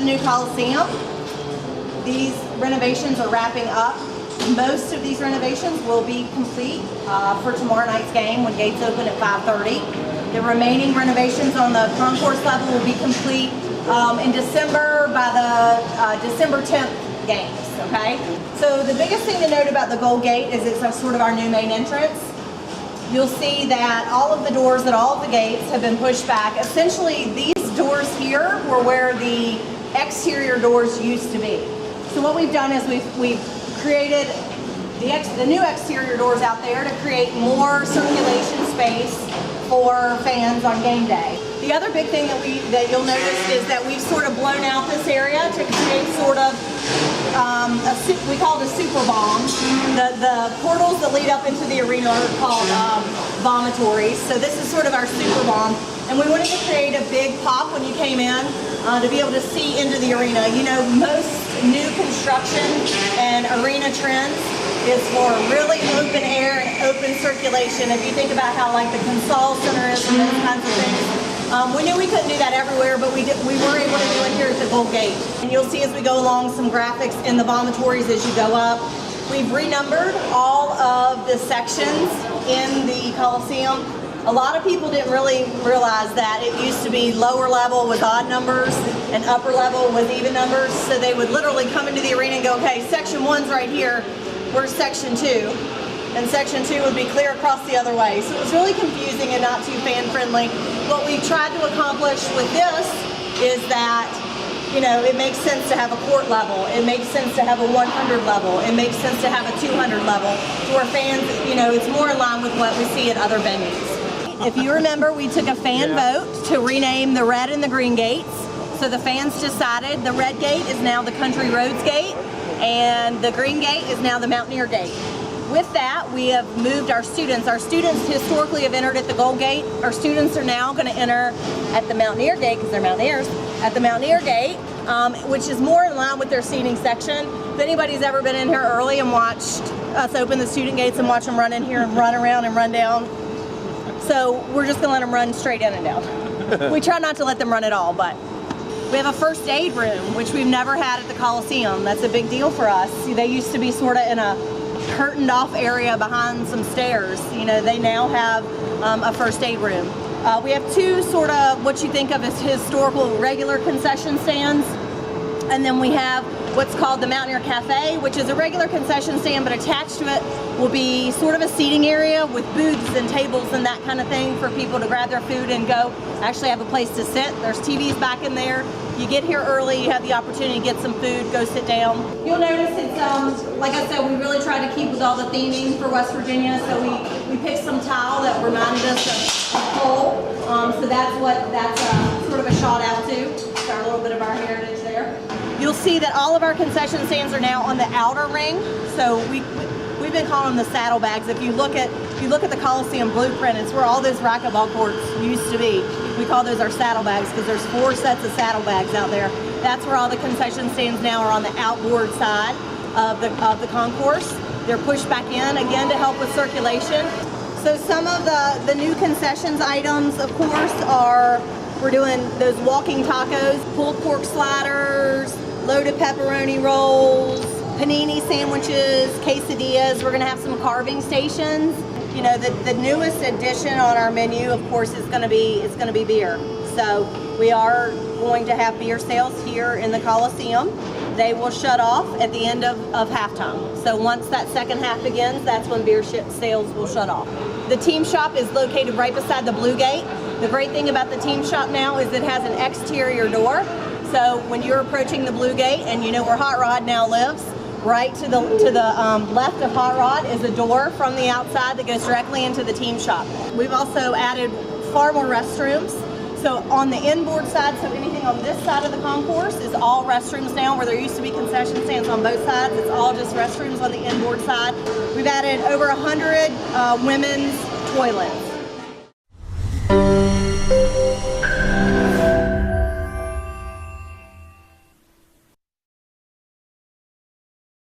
new Coliseum. These renovations are wrapping up. Most of these renovations will be complete for tomorrow night's game when gates open at 5:30. The remaining renovations on the concourse level will be complete in December by the December 10th games, okay? So the biggest thing to note about the Gold Gate is it's sort of our new main entrance. You'll see that all of the doors at all of the gates have been pushed back. Essentially, these doors here were where the exterior doors used to be. So what we've done is we've created the new exterior doors out there to create more circulation space for fans on game day. The other big thing that you'll notice is that we've sort of blown out this area to create sort of we call it a super bomb. The portals that lead up into the arena are called vomitories. So this is sort of our super bomb. And we wanted to create a big pop when you came in to be able to see into the arena. You know, most new construction and arena trends is for really open air and open circulation. If you think about how like the Consol Center is and those kinds of things. We knew we couldn't do that everywhere, but we were able to do it here at the Gold Gate. And you'll see as we go along some graphics in the vomitories as you go up. We've renumbered all of the sections in the Coliseum. A lot of people didn't really realize that it used to be lower level with odd numbers and upper level with even numbers. So they would literally come into the arena and go, okay, section 1's right here, where's section 2? And section 2 would be clear across the other way. So it was really confusing and not too fan friendly. What we've tried to accomplish with this is that, you know, it makes sense to have a court level. It makes sense to have a 100 level. It makes sense to have a 200 level. To our fans, you know, it's more in line with what we see at other venues. If you remember, we took a fan vote to rename the red and the green gates. So the fans decided the red gate is now the Country Roads Gate and the green gate is now the Mountaineer Gate. With that, we have moved our students. Our students historically have entered at the Gold Gate. Our students are now going to enter at the Mountaineer Gate, because they're Mountaineers, at the Mountaineer Gate, which is more in line with their seating section. If anybody's ever been in here early and watched us open the student gates and watch them run in here and run around and run down, so we're just going to let them run straight in and down. We try not to let them run at all, but we have a first aid room, which we've never had at the Coliseum. That's a big deal for us. They used to be sort of in a curtained off area behind some stairs. You know, they now have a first aid room. We have two sort of what you think of as historical regular concession stands, and then we have what's called the Mountaineer Cafe, which is a regular concession stand, but attached to it will be sort of a seating area with booths and tables and that kind of thing for people to grab their food and go actually have a place to sit. There's TVs back in there. You get here early, you have the opportunity to get some food, go sit down. You'll notice it's, like I said, we really tried to keep with all the theming for West Virginia, so we picked some tile that reminded us of coal. So that's sort of a shot out to. Start a little bit of our heritage there. You'll see that all of our concession stands are now on the outer ring. So we've been calling them the saddlebags. If you look at the Coliseum blueprint, it's where all those racquetball courts used to be. We call those our saddlebags because there's 4 sets of saddlebags out there. That's where all the concession stands now are, on the outboard side of the concourse. They're pushed back in again to help with circulation. So some of the new concessions items, of course, are we're doing those walking tacos, pulled pork sliders, loaded pepperoni rolls, panini sandwiches, quesadillas. We're going to have some carving stations. You know, the newest addition on our menu, of course, is going to be beer. So we are going to have beer sales here in the Coliseum. They will shut off at the end of halftime. So once that second half begins, that's when beer sales will shut off. The team shop is located right beside the Blue Gate. The great thing about the team shop now is it has an exterior door. So when you're approaching the Blue Gate and you know where Hot Rod now lives, right to the left of Hot Rod is a door from the outside that goes directly into the team shop. We've also added far more restrooms. So on the inboard side, so anything on this side of the concourse is all restrooms now, where there used to be concession stands on both sides. It's all just restrooms on the inboard side. We've added over 100 women's toilets.